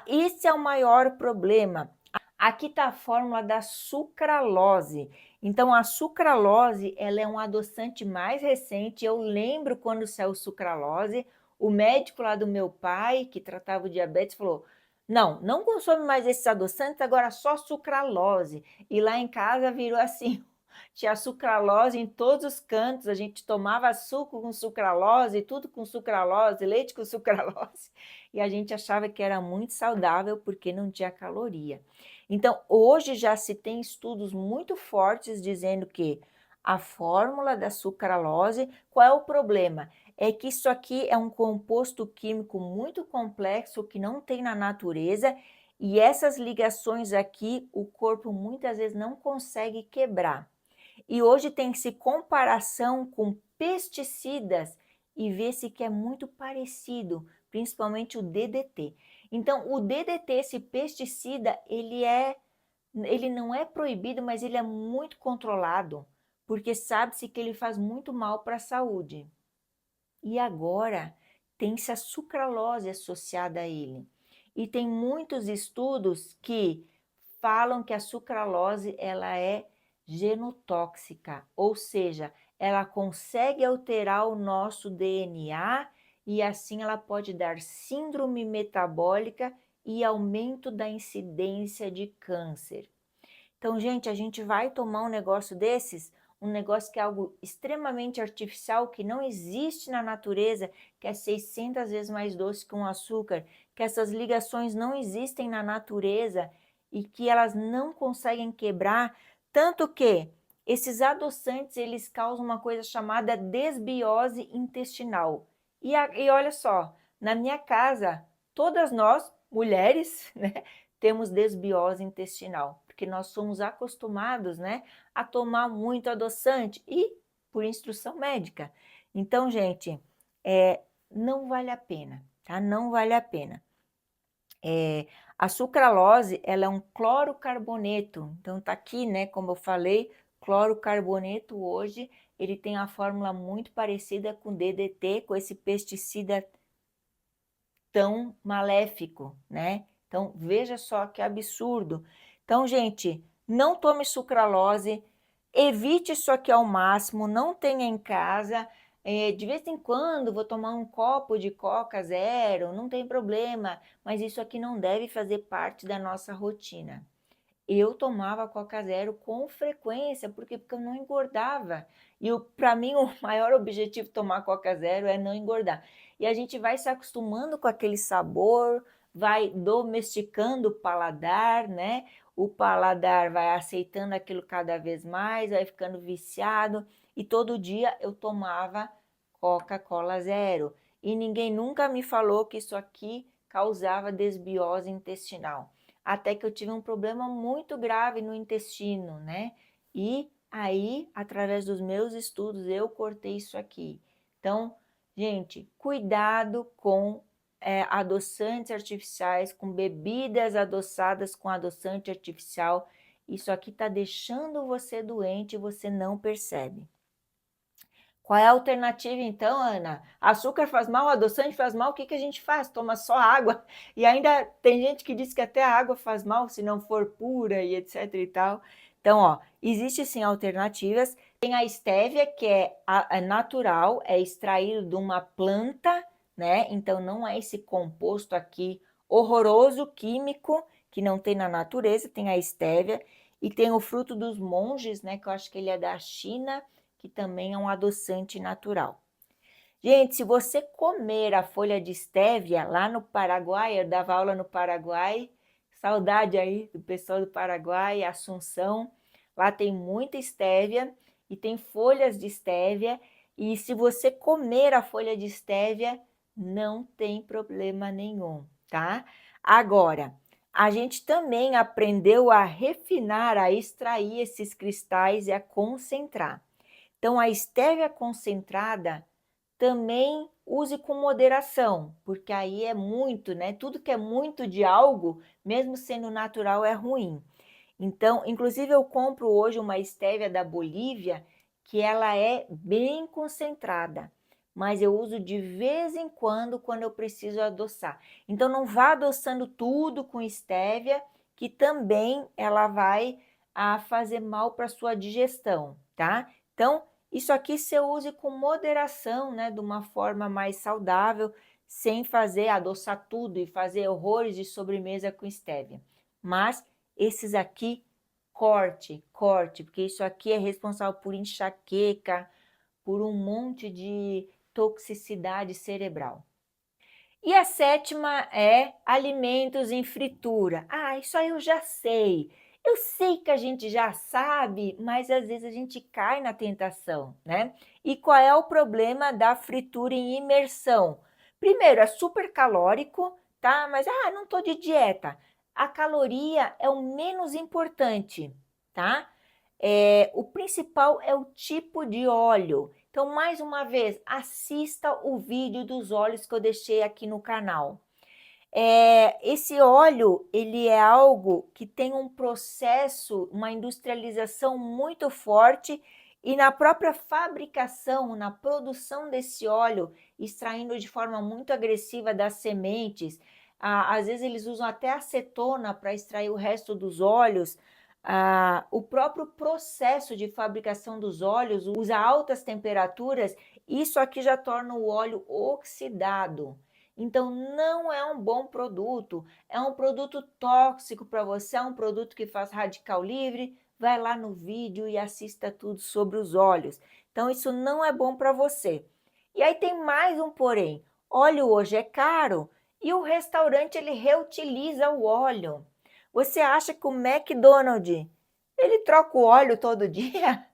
Esse é o maior problema. Aqui está a fórmula da sucralose. Então, a sucralose ela é um adoçante mais recente. Eu lembro quando saiu sucralose, o médico lá do meu pai, que tratava o diabetes, falou: não consome mais esses adoçantes, agora só sucralose. E lá em casa virou assim, tinha sucralose em todos os cantos, a gente tomava suco com sucralose, tudo com sucralose, leite com sucralose, e a gente achava que era muito saudável porque não tinha caloria. Então, hoje já se tem estudos muito fortes dizendo que a fórmula da sucralose, qual é o problema? É que isso aqui é um composto químico muito complexo que não tem na natureza e essas ligações aqui o corpo muitas vezes não consegue quebrar. E hoje tem-se comparação com pesticidas e vê-se que é muito parecido, principalmente o DDT. Então, o DDT, esse pesticida, ele não é proibido, mas ele é muito controlado, porque sabe-se que ele faz muito mal para a saúde. E agora tem-se a sucralose associada a ele. E tem muitos estudos que falam que a sucralose ela é genotóxica, ou seja, ela consegue alterar o nosso DNA e assim ela pode dar síndrome metabólica e aumento da incidência de câncer. Então, gente, a gente vai tomar um negócio desses, um negócio que é algo extremamente artificial, que não existe na natureza, que é 600 vezes mais doce que um açúcar, que essas ligações não existem na natureza e que elas não conseguem quebrar, tanto que esses adoçantes, eles causam uma coisa chamada desbiose intestinal. E olha só, na minha casa, todas nós, mulheres, né, temos desbiose intestinal, porque nós somos acostumados, né, a tomar muito adoçante e por instrução médica. Então, gente, não vale a pena, tá? Não vale a pena. A sucralose, ela é um clorocarboneto, então tá aqui, né, como eu falei, clorocarboneto hoje, ele tem a fórmula muito parecida com DDT, com esse pesticida tão maléfico, né? Então, veja só que absurdo. Então, gente, não tome sucralose, evite isso aqui ao máximo, não tenha em casa. De vez em quando vou tomar um copo de Coca Zero, não tem problema, mas isso aqui não deve fazer parte da nossa rotina. Eu tomava Coca Zero com frequência, porque eu não engordava. E para mim o maior objetivo de tomar Coca Zero é não engordar. E a gente vai se acostumando com aquele sabor, vai domesticando o paladar, né? O paladar vai aceitando aquilo cada vez mais, vai ficando viciado. E todo dia eu tomava Coca-Cola Zero. E ninguém nunca me falou que isso aqui causava desbiose intestinal. Até que eu tive um problema muito grave no intestino, né? E aí, através dos meus estudos, eu cortei isso aqui. Então, gente, cuidado com adoçantes artificiais, com bebidas adoçadas com adoçante artificial. Isso aqui está deixando você doente e você não percebe. Qual é a alternativa então, Ana? Açúcar faz mal, adoçante faz mal, o que a gente faz? Toma só água. E ainda tem gente que diz que até a água faz mal se não for pura e etc e tal. Então, ó, existe sim alternativas. Tem a estévia, que é natural, é extraído de uma planta, né? Então, não é esse composto aqui horroroso, químico, que não tem na natureza. Tem a estévia e tem o fruto dos monges, né? Que eu acho que ele é da China, que também é um adoçante natural. Gente, se você comer a folha de estévia lá no Paraguai, eu dava aula no Paraguai, saudade aí do pessoal do Paraguai, Assunção. Lá tem muita estévia e tem folhas de estévia, e se você comer a folha de estévia, não tem problema nenhum, tá? Agora, a gente também aprendeu a refinar, a extrair esses cristais e a concentrar. Então, a estévia concentrada também use com moderação, porque aí é muito, né? Tudo que é muito de algo, mesmo sendo natural, é ruim. Então, inclusive eu compro hoje uma estévia da Bolívia, que ela é bem concentrada, mas eu uso de vez em quando eu preciso adoçar. Então, não vá adoçando tudo com estévia, que também ela vai fazer mal para a sua digestão, tá? Então, isso aqui você use com moderação, né? De uma forma mais saudável, sem fazer adoçar tudo e fazer horrores de sobremesa com estévia. Mas esses aqui, corte, porque isso aqui é responsável por enxaqueca, por um monte de toxicidade cerebral. E a sétima é alimentos em fritura. Ah, isso aí eu já sei. Eu sei que a gente já sabe, mas às vezes a gente cai na tentação, né? E qual é o problema da fritura em imersão? Primeiro, é super calórico, tá? Mas, não tô de dieta. A caloria é o menos importante, tá? O principal é o tipo de óleo. Então, mais uma vez, assista o vídeo dos óleos que eu deixei aqui no canal. Esse óleo, ele é algo que tem um processo, uma industrialização muito forte, e na própria fabricação, na produção desse óleo, extraindo de forma muito agressiva das sementes, às vezes eles usam até acetona para extrair o resto dos óleos. O próprio processo de fabricação dos óleos usa altas temperaturas, isso aqui já torna o óleo oxidado. Então, não é um bom produto, é um produto tóxico para você, é um produto que faz radical livre. Vai lá no vídeo e assista tudo sobre os óleos. Então, isso não é bom para você. E aí tem mais um porém. Óleo hoje é caro e o restaurante ele reutiliza o óleo. Você acha que o McDonald's, ele troca o óleo todo dia?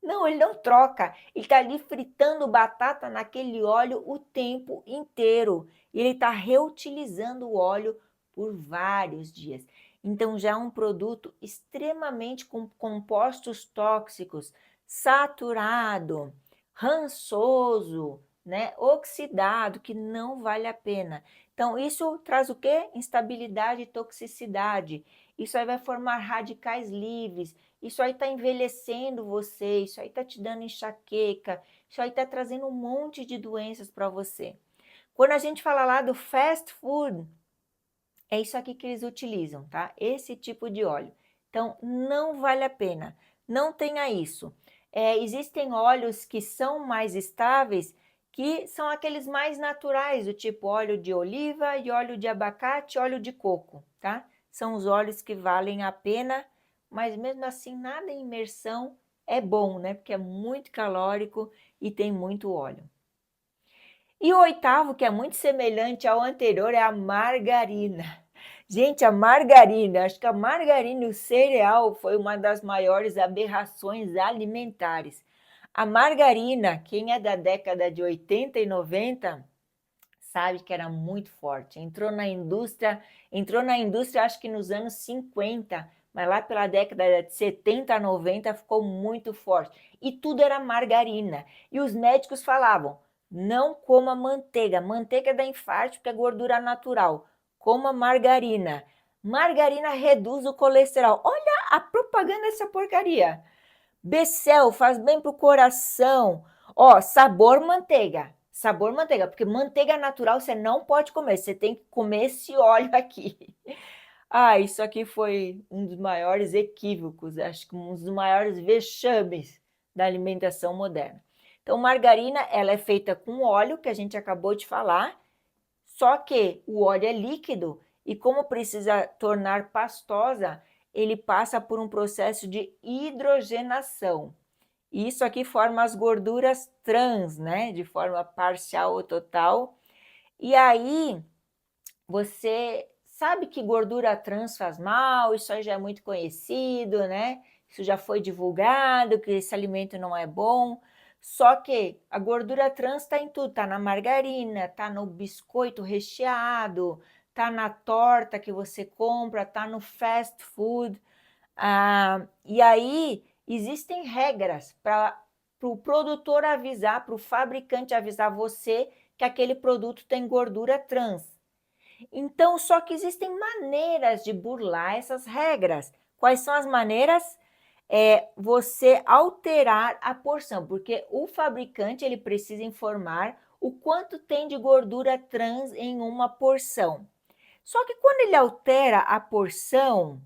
Não, ele não troca. Ele está ali fritando batata naquele óleo o tempo inteiro. E ele está reutilizando o óleo por vários dias. Então, já é um produto extremamente com compostos tóxicos, saturado, rançoso, né? Oxidado, que não vale a pena. Então, isso traz o quê? Instabilidade e toxicidade. Isso aí vai formar radicais livres. Isso aí está envelhecendo você, isso aí está te dando enxaqueca, isso aí está trazendo um monte de doenças para você. Quando a gente fala lá do fast food, é isso aqui que eles utilizam, tá? Esse tipo de óleo. Então, não vale a pena, não tenha isso. Existem óleos que são mais estáveis, que são aqueles mais naturais, do tipo óleo de oliva e óleo de abacate, óleo de coco, tá? São os óleos que valem a pena, mas mesmo assim nada em imersão é bom, né? Porque é muito calórico e tem muito óleo. E o oitavo, que é muito semelhante ao anterior, é a margarina. Gente, a margarina, acho que a margarina e o cereal foi uma das maiores aberrações alimentares. A margarina, quem é da década de 80 e 90, sabe que era muito forte. Entrou na indústria acho que nos anos 50, mas lá pela década de 70 a 90 ficou muito forte. E tudo era margarina. E os médicos falavam: não coma manteiga, manteiga dá infarto porque é gordura natural. Coma margarina. Margarina reduz o colesterol. Olha a propaganda dessa porcaria. Becel faz bem pro coração. Ó, sabor manteiga. Sabor manteiga, porque manteiga natural você não pode comer, você tem que comer esse óleo aqui. Isso aqui foi um dos maiores equívocos, acho que um dos maiores vexames da alimentação moderna. Então, margarina, ela é feita com óleo, que a gente acabou de falar, só que o óleo é líquido e como precisa tornar pastosa, ele passa por um processo de hidrogenação. E isso aqui forma as gorduras trans, né? De forma parcial ou total. E aí, você sabe que gordura trans faz mal, isso aí já é muito conhecido, né? isso já foi divulgado, que esse alimento não é bom. Só que a gordura trans está em tudo, está na margarina, está no biscoito recheado, está na torta que você compra, está no fast food. E aí existem regras para o produtor avisar, para o fabricante avisar você que aquele produto tem gordura trans. Então, só que existem maneiras de burlar essas regras. Quais são as maneiras? Você alterar a porção, porque o fabricante ele precisa informar o quanto tem de gordura trans em uma porção. Só que quando ele altera a porção,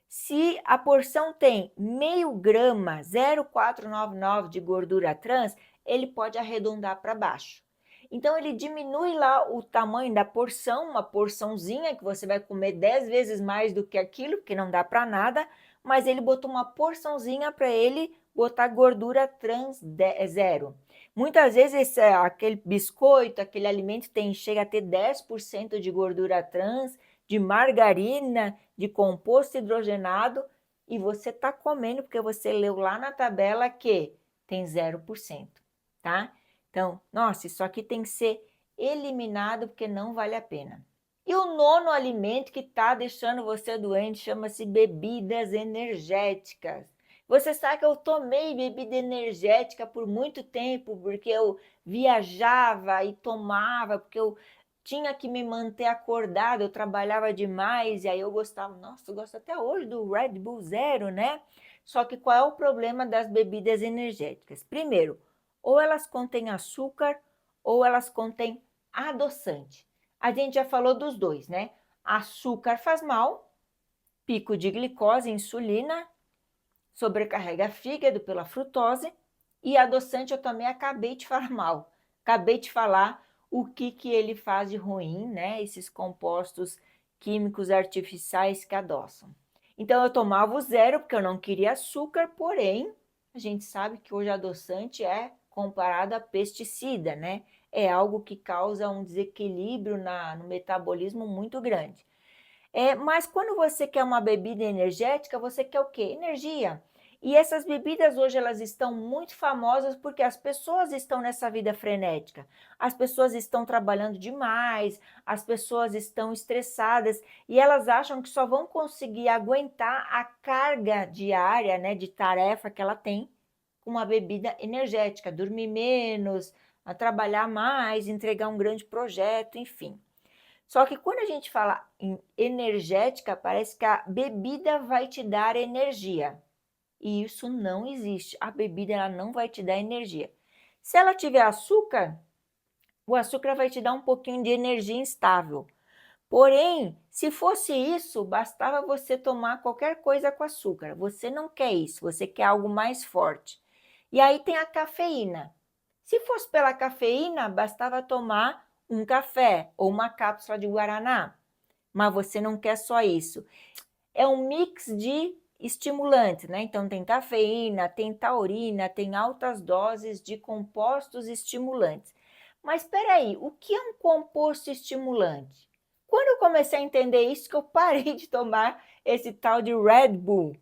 se a porção tem meio grama, 0,499 de gordura trans, ele pode arredondar para baixo. Então, ele diminui lá o tamanho da porção, uma porçãozinha que você vai comer 10 vezes mais do que aquilo, porque não dá para nada, mas ele botou uma porçãozinha para ele botar gordura trans zero. Muitas vezes aquele biscoito, aquele alimento chega a ter 10% de gordura trans, de margarina, de composto hidrogenado, e você está comendo porque você leu lá na tabela que tem 0%, tá? Então, nossa, isso aqui tem que ser eliminado porque não vale a pena. E o nono alimento que está deixando você doente chama-se bebidas energéticas. Você sabe que eu tomei bebida energética por muito tempo, porque eu viajava e tomava, porque eu tinha que me manter acordado, eu trabalhava demais, e aí eu gostava, nossa, eu gosto até hoje do Red Bull Zero, né? Só que qual é o problema das bebidas energéticas? Primeiro, ou elas contêm açúcar, ou elas contêm adoçante. A gente já falou dos dois, né? Açúcar faz mal, pico de glicose, insulina, sobrecarrega fígado pela frutose, e adoçante eu também acabei de falar mal. Acabei de falar o que ele faz de ruim, né? Esses compostos químicos artificiais que adoçam. Então eu tomava o zero porque eu não queria açúcar, porém a gente sabe que hoje adoçante é comparado a pesticida, né? É algo que causa um desequilíbrio no metabolismo muito grande. Mas quando você quer uma bebida energética, você quer o quê? Energia. E essas bebidas hoje elas estão muito famosas porque as pessoas estão nessa vida frenética. As pessoas estão trabalhando demais, as pessoas estão estressadas e elas acham que só vão conseguir aguentar a carga diária, né, de tarefa que ela tem com uma bebida energética, dormir menos, a trabalhar mais, entregar um grande projeto, enfim. Só que quando a gente fala em energética, parece que a bebida vai te dar energia. E isso não existe. A bebida ela não vai te dar energia. Se ela tiver açúcar, o açúcar vai te dar um pouquinho de energia instável. Porém, se fosse isso, bastava você tomar qualquer coisa com açúcar. Você não quer isso, você quer algo mais forte. E aí tem a cafeína. Se fosse pela cafeína, bastava tomar um café ou uma cápsula de guaraná. Mas você não quer só isso. É um mix de estimulantes, né? Então tem cafeína, tem taurina, tem altas doses de compostos estimulantes. Mas espera aí, o que é um composto estimulante? Quando eu comecei a entender isso, que eu parei de tomar esse tal de Red Bull.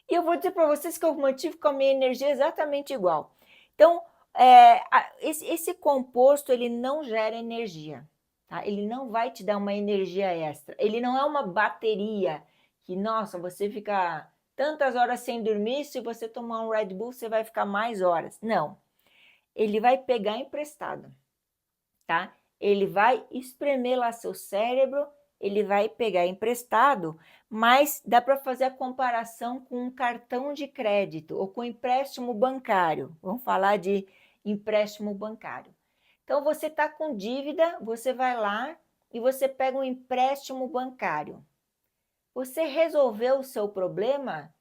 E eu vou dizer para vocês que eu mantive com a minha energia exatamente igual. Então, esse composto, ele não gera energia, tá? Ele não vai te dar uma energia extra. Ele não é uma bateria que, nossa, você fica tantas horas sem dormir, se você tomar um Red Bull, você vai ficar mais horas. Não. Ele vai pegar emprestado, tá? Ele vai espremer lá seu cérebro, ele vai pegar emprestado, mas dá para fazer a comparação com um cartão de crédito ou com empréstimo bancário. Vamos falar de empréstimo bancário. Então, você está com dívida, você vai lá e você pega um empréstimo bancário. Você resolveu o seu problema?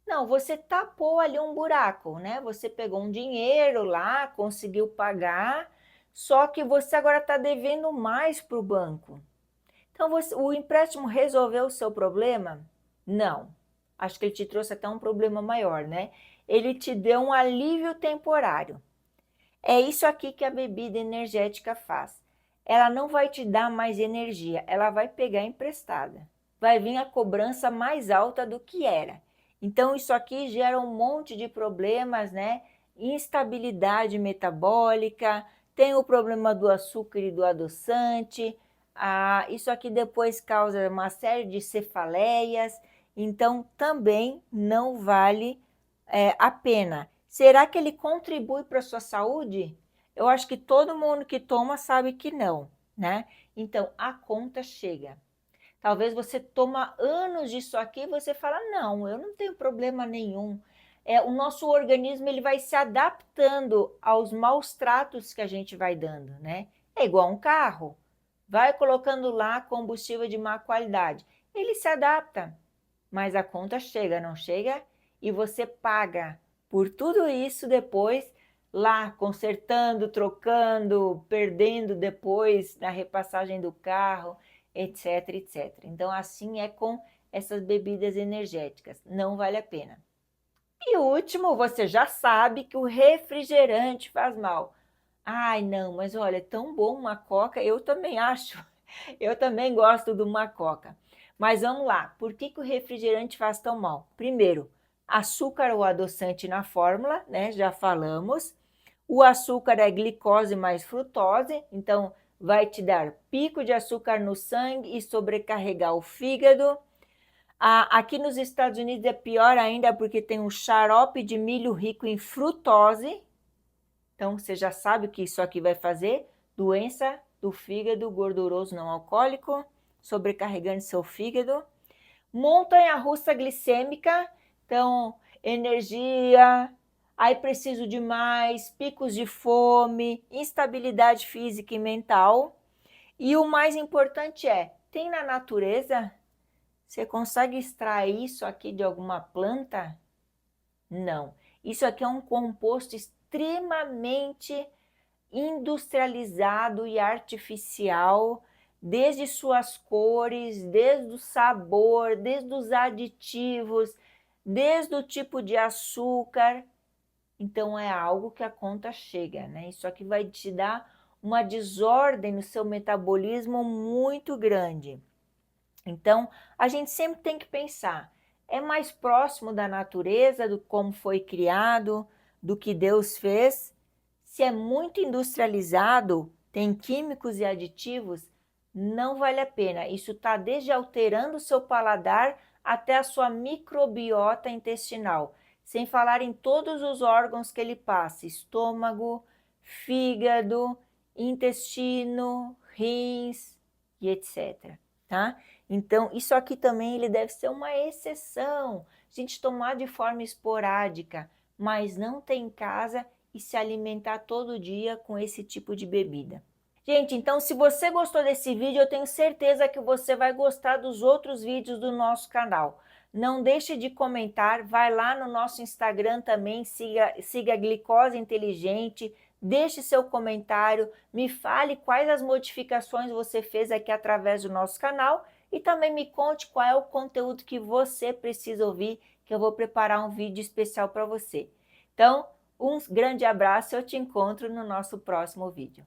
Não, você tapou ali um buraco, né? Você pegou um dinheiro lá, conseguiu pagar, só que você agora está devendo mais para o banco. Então, o empréstimo resolveu o seu problema? Não. Acho que ele te trouxe até um problema maior, né? Ele te deu um alívio temporário. É isso aqui que a bebida energética faz. Ela não vai te dar mais energia, ela vai pegar emprestada. Vai vir a cobrança mais alta do que era. Então, isso aqui gera um monte de problemas, né? Instabilidade metabólica, tem o problema do açúcar e do adoçante, isso aqui depois causa uma série de cefaleias, então também não vale a pena. Será que ele contribui para a sua saúde? Eu acho que todo mundo que toma sabe que não, né? Então, a conta chega. Talvez você toma anos disso aqui e você fala, não, eu não tenho problema nenhum. O nosso organismo ele vai se adaptando aos maus tratos que a gente vai dando, né? É igual um carro. Vai colocando lá combustível de má qualidade. Ele se adapta, mas a conta chega, não chega? E você paga por tudo isso depois, lá consertando, trocando, perdendo depois na repassagem do carro, etc, etc. Então, assim é com essas bebidas energéticas, não vale a pena. E o último, você já sabe que o refrigerante faz mal. Ai, não, mas olha, é tão bom uma coca, eu também acho. Eu também gosto de uma coca. Mas vamos lá, por que o refrigerante faz tão mal? Primeiro, açúcar ou adoçante na fórmula, né? Já falamos. O açúcar é glicose mais frutose, então vai te dar pico de açúcar no sangue e sobrecarregar o fígado. Aqui nos Estados Unidos é pior ainda porque tem um xarope de milho rico em frutose. Então você já sabe o que isso aqui vai fazer: doença do fígado gorduroso não alcoólico, sobrecarregando seu fígado. Montanha-russa glicêmica, então energia, aí preciso de mais, picos de fome, instabilidade física e mental. E o mais importante tem na natureza? Você consegue extrair isso aqui de alguma planta? Não. Isso aqui é um composto extremamente industrializado e artificial, desde suas cores, desde o sabor, desde os aditivos, desde o tipo de açúcar. Então é algo que a conta chega, né? Isso aqui vai te dar uma desordem no seu metabolismo muito grande. Então, a gente sempre tem que pensar, é mais próximo da natureza, do como foi criado, do que Deus fez? Se é muito industrializado, tem químicos e aditivos, não vale a pena. Isso está desde alterando o seu paladar até a sua microbiota intestinal, sem falar em todos os órgãos que ele passa, estômago, fígado, intestino, rins e etc. Tá? Então, isso aqui também ele deve ser uma exceção. A gente tomar de forma esporádica, mas não ter em casa e se alimentar todo dia com esse tipo de bebida. Gente, então se você gostou desse vídeo, eu tenho certeza que você vai gostar dos outros vídeos do nosso canal. Não deixe de comentar, vai lá no nosso Instagram também, siga Glicose Inteligente, deixe seu comentário, me fale quais as modificações você fez aqui através do nosso canal e também me conte qual é o conteúdo que você precisa ouvir, que eu vou preparar um vídeo especial para você. Então, um grande abraço e eu te encontro no nosso próximo vídeo.